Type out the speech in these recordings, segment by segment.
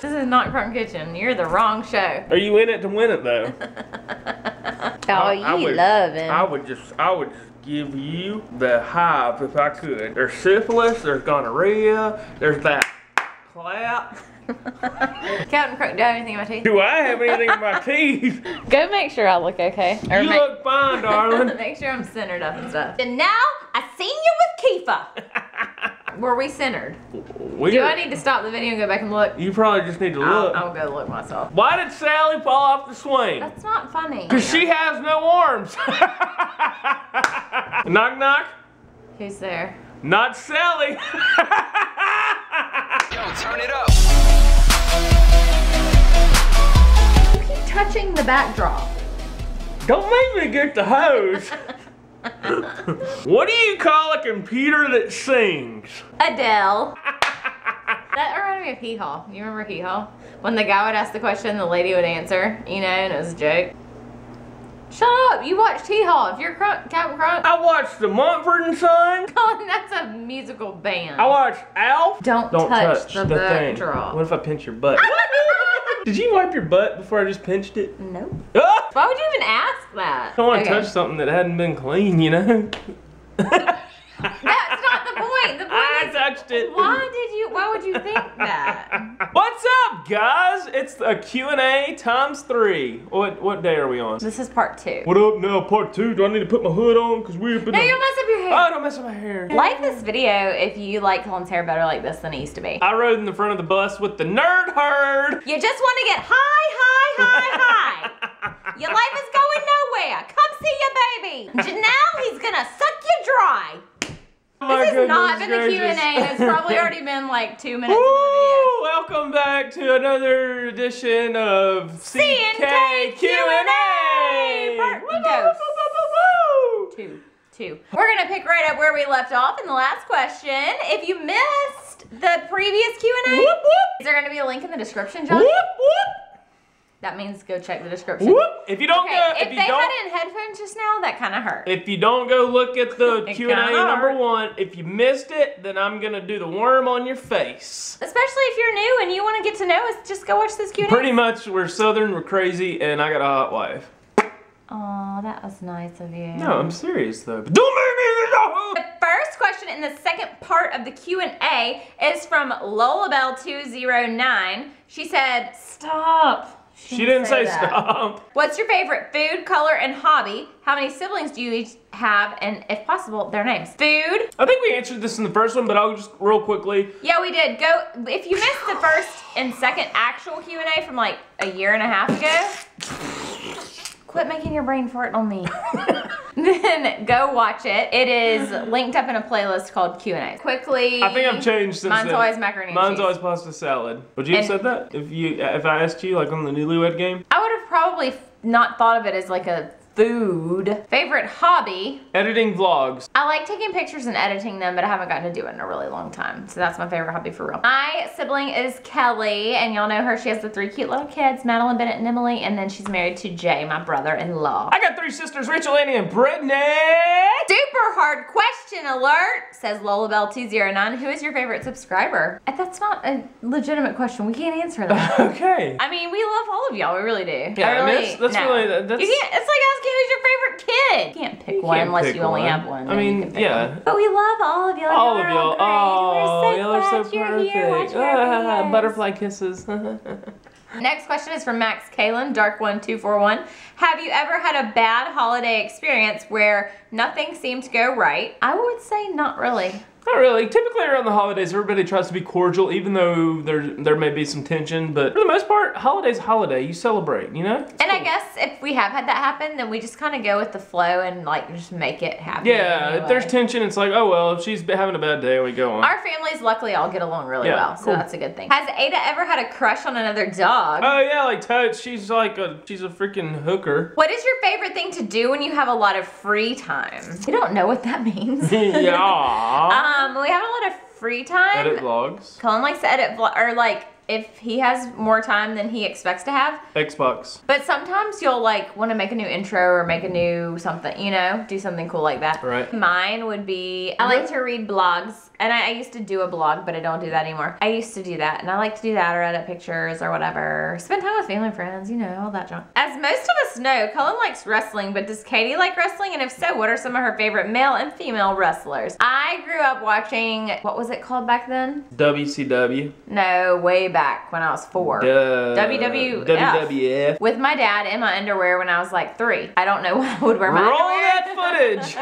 This is not Crunk Kitchen. You're the wrong show. Are you in it to win it though? Oh, you love him. I would just give you the hive if I could. There's syphilis, there's gonorrhea, there's that clap. Captain Crunk, do I have anything in my teeth? Do I have anything in my teeth? Go make sure I look okay. Or You look fine, darling. Make sure I'm centered up and stuff. And now, I seen you with Kiefer. Were we centered? Do I need to stop the video and go back and look? You probably just need to look. I'll go look myself. Why did Sally fall off the swing? That's not funny. Because she has no arms. Knock, knock. Who's there? Not Sally. Yo, turn it up. You keep touching the backdrop. Don't make me get the hose. What do you call a computer that sings? Adele. That reminded me of Hee Haw. You remember Hee Haw? When the guy would ask the question, the lady would answer, you know, and it was a joke. Shut up! You watched Hee Haw. If you're Captain Crunk. I watched the Mumford & Sons. Oh, that's a musical band. I watched Alf. Don't touch the backdrop. What if I pinch your butt? Did you wipe your butt before I just pinched it? Nope. Ah! Why would you even ask that? I don't want to touch something that hadn't been clean, you know? That's not the point. The point I is, touched it. why would you think that? What's up, guys? It's a Q&A times 3. What day are we on? This is part 2. What up now, part 2? Do I need to put my hood on? Because we've been... No, you'll mess up your hair. Oh, don't mess up my hair. Like this video if you like Cullen's hair better like this than it used to be. I rode in the front of the bus with the nerd herd. You just want to get high. Your life is going nowhere. Come see your baby. Janelle, he's gonna suck you dry. This has not been the Q&A, and it's probably already been like 2 minutes into the video. Welcome back to another edition of C&K Q&A. Part two. We're gonna pick right up where we left off in the last question. If you missed the previous Q&A, is there gonna be a link in the description, John? That means go check the description. If you don't go, if they had it in headphones just now, that kind of hurt. If you don't go look at the Q&A number 1, if you missed it, then I'm gonna do the worm on your face. Especially if you're new and you want to get to know us, just go watch this Q&A. Pretty much, we're Southern, we're crazy, and I got a hot wife. Oh, that was nice of you. No, I'm serious though. But don't make me know. The first question in the second part of the Q&A is from Lullabelle209. She said, stop. She didn't say stop. What's your favorite food, color, and hobby? How many siblings do you each have? And if possible, their names. Food. I think we answered this in the first one, but I'll just real quickly. Yeah, we did. Go. If you missed the first and second actual Q&A from like a year and a half ago, quit making your brain fart on me. Then go watch it. It is linked up in a playlist called Q&A. Quickly. I think I've changed since Mine's then. always macaroni and Mine's cheese. always pasta salad. Would you have said that if I asked you like on the Newlywed Game? I would have probably not thought of it as like a food. Favorite hobby? Editing vlogs. I like taking pictures and editing them, but I haven't gotten to do it in a really long time. So that's my favorite hobby for real. My sibling is Kelly, and y'all know her. She has the 3 cute little kids, Madeline, Bennett, and Emily, and then she's married to Jay, my brother-in-law. I got 3 sisters, Rachel, Annie, and Brittany. Super hard question alert, says Lullabelle209. Who is your favorite subscriber? That's not a legitimate question. We can't answer that. Okay. I mean, we love all of y'all. We really do. Yeah, that's really, that's... You can't, it's like asking who's your favorite kid. You can't pick one unless you only have one. I mean, yeah. But we love all of y'all. All of y'all. Oh, y'all are so perfect. Butterfly kisses. Next question is from Max Kalen, Dark1241. Have you ever had a bad holiday experience where nothing seemed to go right? I would say not really. Not really. Typically around the holidays, everybody tries to be cordial, even though there may be some tension. But for the most part, holiday's a holiday. You celebrate, you know? And I guess if we have had that happen, then we just kind of go with the flow and like just make it happen. Yeah, anyway. if there's tension, it's like, oh well, if she's having a bad day, we go on. Our families luckily all get along really well, so cool. that's a good thing. Has Ada ever had a crush on another dog? Oh yeah, like Totes. She's like she's a freaking hooker. What is your favorite thing to do when you have a lot of free time? You don't know what that means. Yeah. We have a lot of free time. Edit vlogs. Cullen likes to edit or like if he has more time than he expects to have. Xbox. But sometimes you'll like want to make a new intro or make a new something, you know, do something cool like that. Right. Mine would be, I like to read blogs And I used to do a blog, but I don't do that anymore. I used to do that, and I like to do that or edit pictures or whatever. Spend time with family and friends, you know, all that junk. As most of us know, Cullen likes wrestling, but does Katie like wrestling? And if so, what are some of her favorite male and female wrestlers? I grew up watching, what was it called back then? WCW. No, way back when I was 4. WWF. With my dad in my underwear when I was like 3. I don't know when I would wear my Roll underwear. that footage.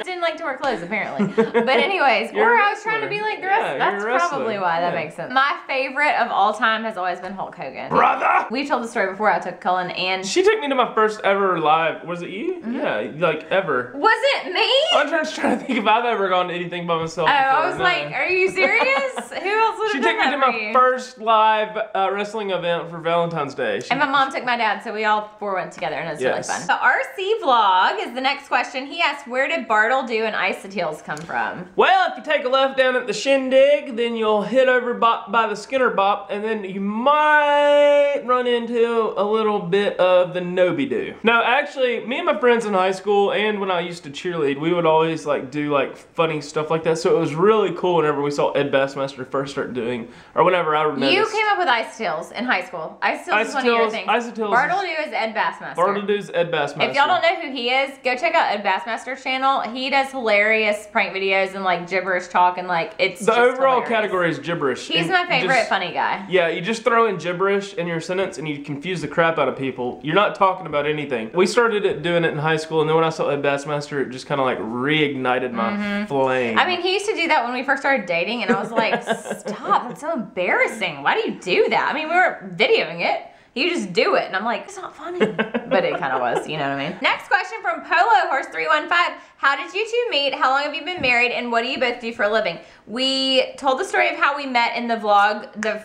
Didn't like to wear clothes apparently. But anyways, or I was trying to be like the rest. That's probably why that makes sense. My favorite of all time has always been Hulk Hogan. Brother! We told the story before. I took Cullen and she took me to my first ever live. Was it you? Yeah, like ever. Was it me? I'm just trying to think if I've ever gone to anything by myself. Oh, before. I was like, are you serious? Who else would She have took done me to that for my you? first live wrestling event for Valentine's Day. And my mom took my dad, so we all 4 went together, and it was really Yes. fun. The RC vlog is the next question. He asked, where did Bartle Do and Isoteals come from? Well, if you take a left down at the Shindig, then you'll hit over by the Skinner Bop, and then you might run into a little bit of the Noby-Doo. No, actually, me and my friends in high school, and when I used to cheerlead, we would always like do like funny stuff like that. So it was really cool whenever we saw Ed Bassmaster first start doing, or whenever I noticed. You came up with Isoteals in high school. Isoteals is one of your things. Isoteals. Bartle Do is Ed Bassmaster. Bartle Doo's Ed Bassmaster. If y'all don't know who he is, go check out Ed Bassmaster's channel. He does hilarious prank videos and like gibberish talk, and like it's the just overall hilarious. category is gibberish. He's And my favorite just- funny guy. Yeah, you just throw in gibberish in your sentence and you confuse the crap out of people. You're not talking about anything. We started doing it in high school, and then when I saw Ed Bassmaster, it just kind of like reignited my flame. I mean, he used to do that when we first started dating, and I was like, stop, that's so embarrassing. Why do you do that? I mean, we were videoing it. You just do it. And I'm like, it's not funny. But it kind of was, you know what I mean? Next question from Polo Horse 315. How did you two meet? How long have you been married? And what do you both do for a living? We told the story of how we met in the vlog, the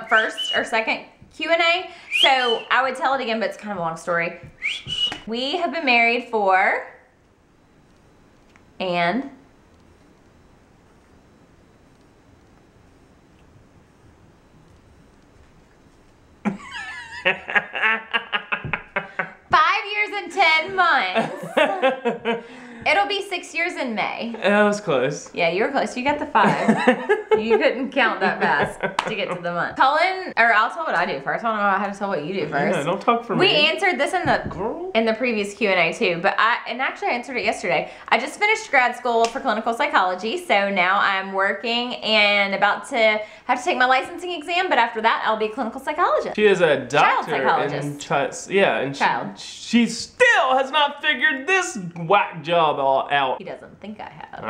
first or second Q&A. So I would tell it again, but it's kind of a long story. We have been married for... And... 5 years and 10 months. It'll be 6 years in May. That was close. Yeah, you were close. You got the 5. You couldn't count that fast to get to the month. Cullen, or I'll tell what I do first. I don't know how to tell what you do first. Yeah, don't talk for me. We answered this in the previous Q&A too, but I actually answered it yesterday. I just finished grad school for clinical psychology, so now I'm working and about to have to take my licensing exam, but after that I'll be a clinical psychologist. She is a doctor psychologist. and she still has not figured this whack job all out. He doesn't think I have.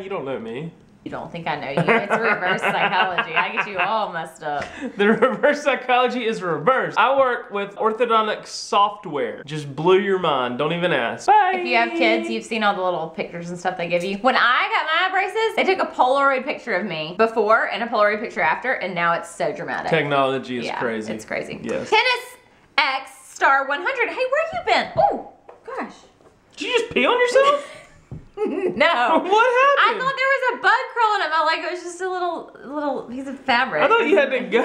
You don't know me. You don't think I know you. It's reverse psychology. I get you all messed up. The reverse psychology is reversed. I work with orthodontic software. Just blew your mind. Don't even ask. Bye. If you have kids, you've seen all the little pictures and stuff they give you. When I got my braces, they took a Polaroid picture of me before and a Polaroid picture after, and now it's so dramatic. Technology is crazy. It's crazy. Yes. Tennis X Star 100. Hey, where you been? Oh, gosh. Did you just pee on yourself? No. What happened? I thought there was a bug crawling up my leg. It was just a little piece of fabric. I thought you had to go.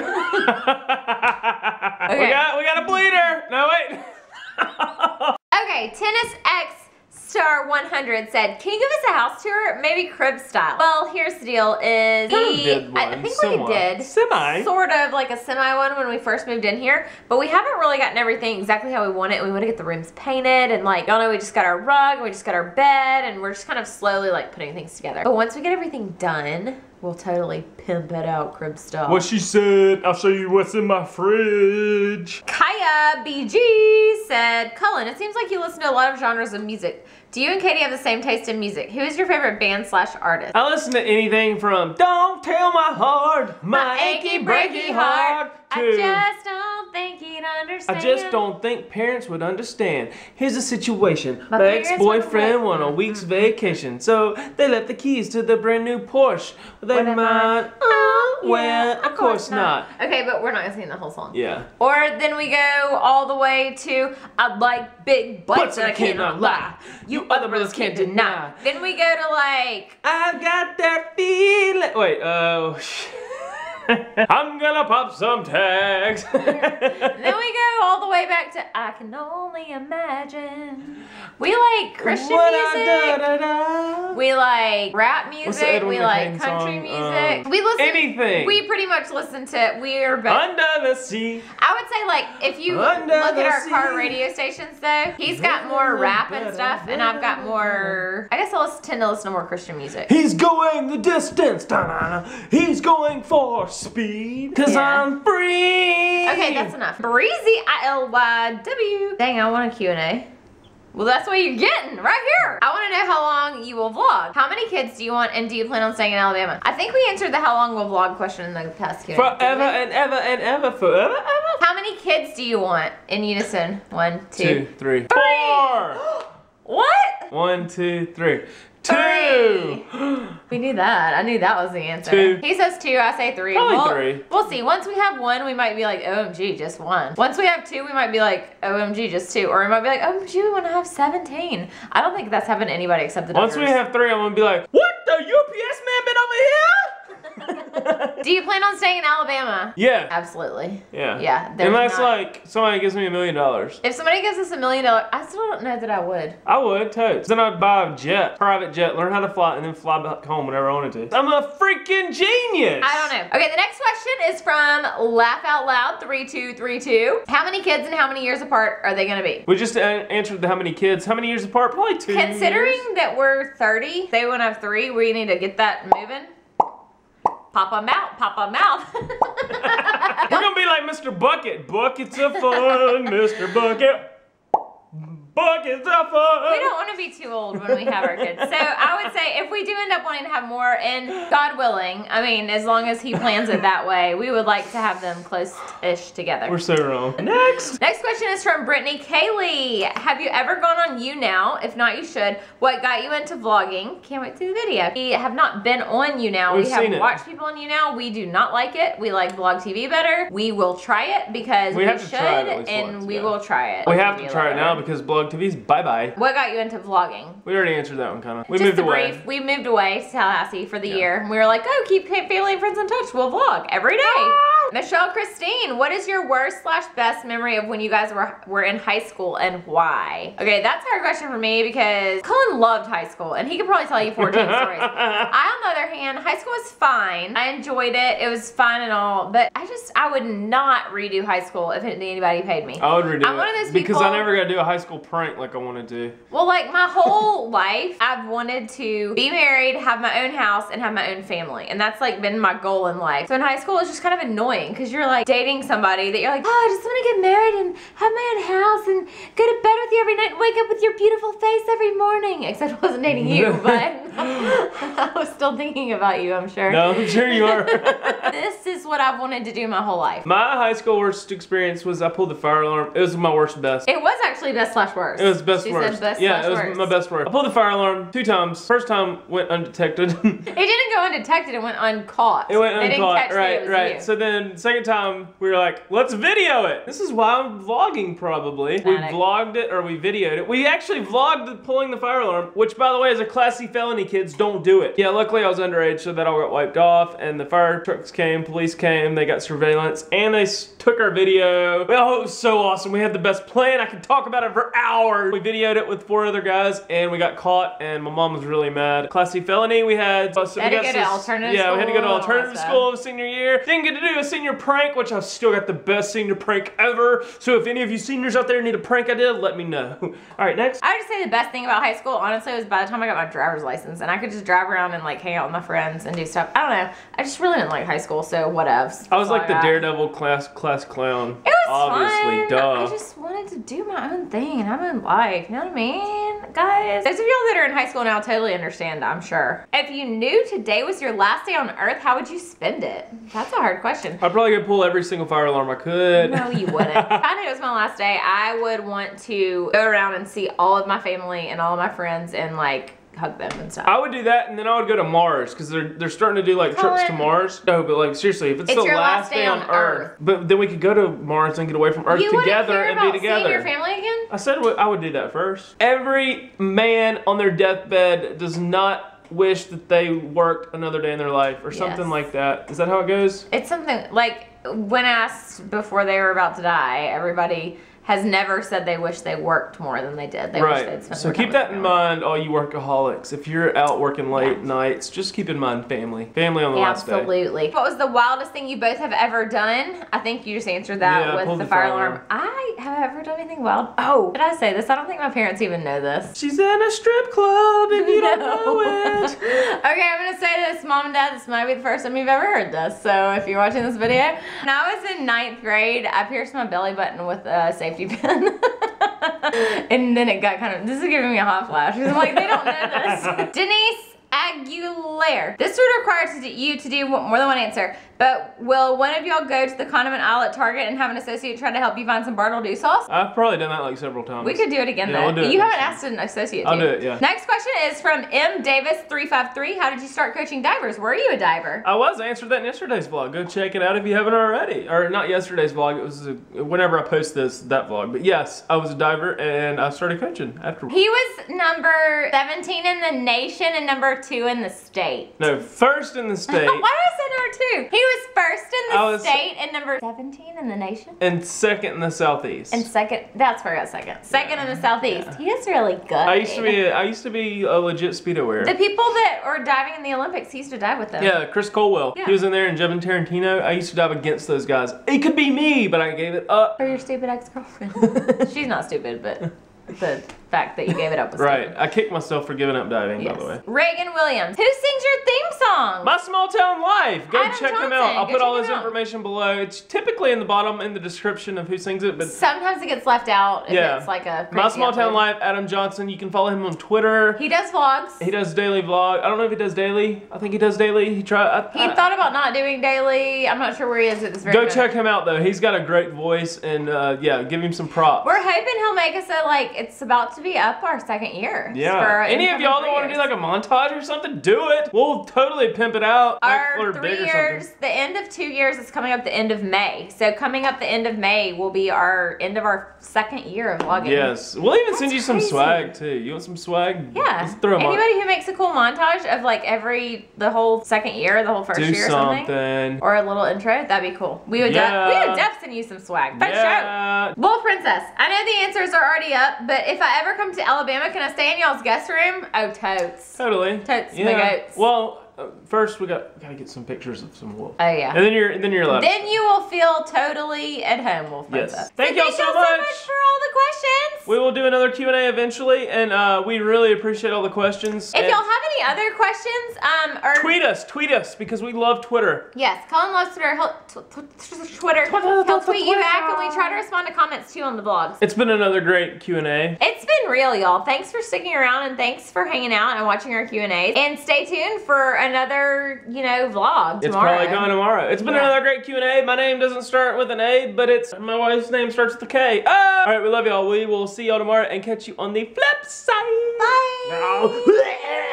Okay. We got a bleeder. No, wait. Okay, Tennis X Star 100 said, can you give us a house tour? Maybe crib style. Well, here's the deal is... I think we did. Semi. Sort of like a semi one when we first moved in here, but we haven't really gotten everything exactly how we want it. We want to get the rooms painted, and like, y'all know, we just got our rug, we just got our bed, and we're just kind of slowly like putting things together. But once we get everything done, we'll totally pimp it out crib style. What she said, I'll show you what's in my fridge. Kaya BG said, Cullen, it seems like you listen to a lot of genres of music. Do you and Katie have the same taste in music? Who is your favorite band/artist? I listen to anything from Don't Tell My Heart, My Achy Breaky Heart, to I just don't think you'd understand. I just don't think parents would understand. Here's the situation. My My parents ex-boyfriend went went on a week's vacation, so they left the keys to the brand new Porsche. They What am I? mind? Oh, well, of course not. Okay, but we're not gonna sing the whole song. Yeah. Or then we go all the way to I like big butts and I cannot lie. You other brothers can't deny. Then we go to like I got that feeling. Wait, I'm gonna pop some tags. Then we go all the way back to I Can Only Imagine. We like Christian music. We like rap music. We like country music. We listen. Anything. We pretty much listen to. We are both. Under the Sea. I would say, like, if you look at our car radio stations, though, he's got more rap and stuff, and I've got more. I guess I'll tend to listen to more Christian music. He's going the distance. Da-na-na. He's going for speed. Cause I'm free. Okay, that's enough. Breezy ILYW. Dang, I want a Q&A. Well, that's what you're getting right here. I want to know how long you will vlog. How many kids do you want, and do you plan on staying in Alabama? I think we answered the how long we'll vlog question in the past Q&A. Forever and ever and ever, forever, ever. How many kids do you want in unison? 1, 2, 2, 3, 4. What? 1, 2, 3. 2. We knew that. I knew that was the answer. 2. He says 2, I say 3. Probably 3. We'll see. Once we have 1, we might be like, OMG, just 1. Once we have 2, we might be like, OMG, just 2. Or we might be like, OMG, we want to have 17. I don't think that's happened to anybody except the Once we have 3, I'm going to be like, what? The UPS man been over here? Do you plan on staying in Alabama? Yeah. Absolutely. Yeah. Yeah. Unless like somebody gives me $1 million. If somebody gives us $1 million, I still don't know that I would. I would, totes. Then I'd buy a jet, private jet, learn how to fly, and then fly back home whenever I wanted to. I'm a freaking genius. I don't know. Okay, the next question is from Laugh Out Loud 3232. How many kids and how many years apart are they gonna be? We just answered the how many kids, how many years apart? Probably 2 Considering years. that we're 30, they want to have 3, we need to get that moving. Pop them out, pop them out. We're gonna be like Mr. Bucket. Buckets of fun, Mr. Bucket. Buckets of fun. We don't want to be too old when we have our kids. So I would say if we do end up wanting to have more, and God willing, I mean, as long as he plans it that way, we would like to have them close-ish together. We're so wrong. Next. Next question is from Brittany Kaylee. Have you ever gone on You Now? If not, you should. What got you into vlogging? Can't wait to see the video. We have not been on You Now. We have watched people on You Now. We do not like it. We like Vlog TV better. We will try it because we should, and we will try it. We have to try it now because Vlog TV's bye-bye. What got you into vlogging? We already answered that one, kind of. We Just moved away. Brief. We moved away to Tallahassee for the year. And we were like, oh, keep family and friends in touch. We'll vlog every day. Michelle Christine, what is your worst/best memory of when you guys were in high school and why? Okay, that's a hard question for me because Cullen loved high school and he could probably tell you 14 stories. I, on the other hand, high school was fine. I enjoyed it. It was fun and all, but I would not redo high school if anybody paid me. I would redo it. I'm one of those people. Because I never got to do a high school prank like I wanted to. Well, like my whole life, I've wanted to be married, have my own house, and have my own family. And that's like been my goal in life. So in high school, it's just kind of annoying because you're like dating somebody that you're like, oh, I just want to get married and have my own house and go to bed with you every night and wake up with your beautiful face every morning. Except I wasn't dating you, but I was still thinking about you, I'm sure. No, I'm sure you are. This is what I've wanted to do my whole life. My high school worst experience was I pulled the fire alarm. It was my worst best. It was actually best/worst. It was best she worst. Said best yeah, it was worst. my best worst. I pulled the fire alarm 2 times. First time went undetected. It didn't go undetected, it went uncaught. It went they uncaught, didn't catch right, right. You. So then second time we were like, let's video it. This is why I'm vlogging probably. We vlogged it or we videoed it. We actually vlogged pulling the fire alarm, which by the way is a classy felony, kids, don't do it. Yeah, luckily I was underage so that all got wiped off and the fire trucks came, police came, they got surveillance and they took our video. Oh, it was so awesome. We had the best plan. I could talk about it for hours. We videoed it with 4 other guys and we got caught and my mom was really mad. Classy felony, we had to go to alternative school. Yeah, we had to go to alternative school senior year. Didn't get to do a senior prank, which I've still got the best senior prank ever. So if any of you seniors out there need a prank idea, let me know. All right, next. I would just say the best thing about high school, honestly, was by the time I got my driver's license and I could just drive around and like hang out with my friends and do stuff. I don't know. I just really didn't like high school, so whatevs. I was like the daredevil class clown. It was obviously, fun. duh. I just wanted to do my own thing and have my own life. You know what I mean? Guys, those of y'all that are in high school now totally understand, I'm sure. If you knew today was your last day on earth, how would you spend it? That's a hard question. I'd probably go pull every single fire alarm I could. No, you wouldn't. If I knew it was my last day, I would want to go around and see all of my family and all of my friends and like hug them and stuff. I would do that and then I would go to Mars because they're starting to do like trips to Mars. No, but like seriously, if it's the last day on Earth, but then we could go to Mars and get away from Earth together and be together. Seeing your family again? I said I would do that first. Every man on their deathbed does not wish that they worked another day in their life or something like that. Is that how it goes? It's something like when asked before they were about to die, everybody has never said they wish they worked more than they did. They wish they'd spent So more time keep that in mind, all you workaholics. If you're out working late nights, just keep in mind family. Family on the last day. Absolutely. What was the wildest thing you both have ever done? I think you just answered that with the fire alarm. I have ever done anything wild. Oh, did I say this? I don't think my parents even know this. She's in a strip club and you don't know it. Okay, I'm gonna say this, Mom and Dad, this might be the first time you've ever heard this. So if you're watching this video, when I was in 9th grade, I pierced my belly button with a safety pin. And then it got this is giving me a hot flash because I'm like, they don't know this. Denise Aguilar. This would require you to do more than one answer, but will one of y'all go to the condiment aisle at Target and have an associate try to help you find some Bartle Dew sauce? I've probably done that like several times. We could do it again though. We'll do it. You haven't asked an associate. I'll do it, yeah. Next question is from M Davis 353. How did you start coaching divers? Were you a diver? I answered that in yesterday's vlog. Go check it out if you haven't already. Or not yesterday's vlog, it was whenever I post that vlog. But yes, I was a diver and I started coaching afterwards. He was number 17 in the nation and number 2 in the state. No, first in the state. Why did I say number 2? He was first in the state and number 17 in the nation. And second in the southeast. And second, that's where I got second. Second in the southeast. Yeah. He is really good. I used to be a legit speedo wearer. The people that are diving in the Olympics, he used to dive with them. Yeah, Chris Colwell. Yeah. He was in there, and Jevin Tarantino. I used to dive against those guys. It could be me, but I gave it up. For your stupid ex-girlfriend. She's not stupid, but the fact that you gave it up was stupid. I kicked myself for giving up diving, by the way. Regan Williams. Who sings your theme song? My Small Town Life. Go check them out. I'll put all this information below. It's typically in the bottom in the description of who sings it, but sometimes it gets left out if it's like a My Small Town Life, Adam Johnson. You can follow him on Twitter. He does vlogs. He does daily vlog. I don't know if he does daily. I think he does daily. He thought about not doing daily. I'm not sure where he is at this very moment. Go check him out though. He's got a great voice, and yeah, give him some props. We're hoping he'll make us it's about to be up our second year. Yeah. Any of y'all that want to do like a montage or something, do it. We'll totally pimp it out. Our 3 years, the end of 2 years is coming up the end of May. So coming up the end of May will be our end of our second year of vlogging. Yes. We'll even send you some swag too. You want some swag? Yeah. Let's throw them Anybody who makes a cool montage of like the whole second year, the whole first year or something. Or a little intro, that'd be cool. We would definitely send you some swag. Fun show. Wolf Princess. I know the answers are already up, but if I ever come to Alabama, can I stay in y'all's guest room? Oh, totes. Totally. Totes, my goats. Well, first we gotta get some pictures of some wolves. Oh yeah. And then you're allowed. Then you will feel totally at home, Wolf Princess. Yes. Thank y'all so much for all the questions. We will do another Q&A eventually, and we really appreciate all the questions. If y'all have any other questions, or tweet us because we love Twitter. Yes, Cullen loves Twitter. He'll tweet you back, and we try to respond to comments too on the blogs. It's been another great Q&A. It's been real, y'all. Thanks for sticking around, and thanks for hanging out and watching our Q&As. And stay tuned for another, vlog tomorrow. It's probably coming tomorrow. It's been another great Q&A. My name doesn't start with an A, but my wife's name starts with a K. Oh! All right, we love y'all. We will see y'all tomorrow and catch you on the flip side. Bye.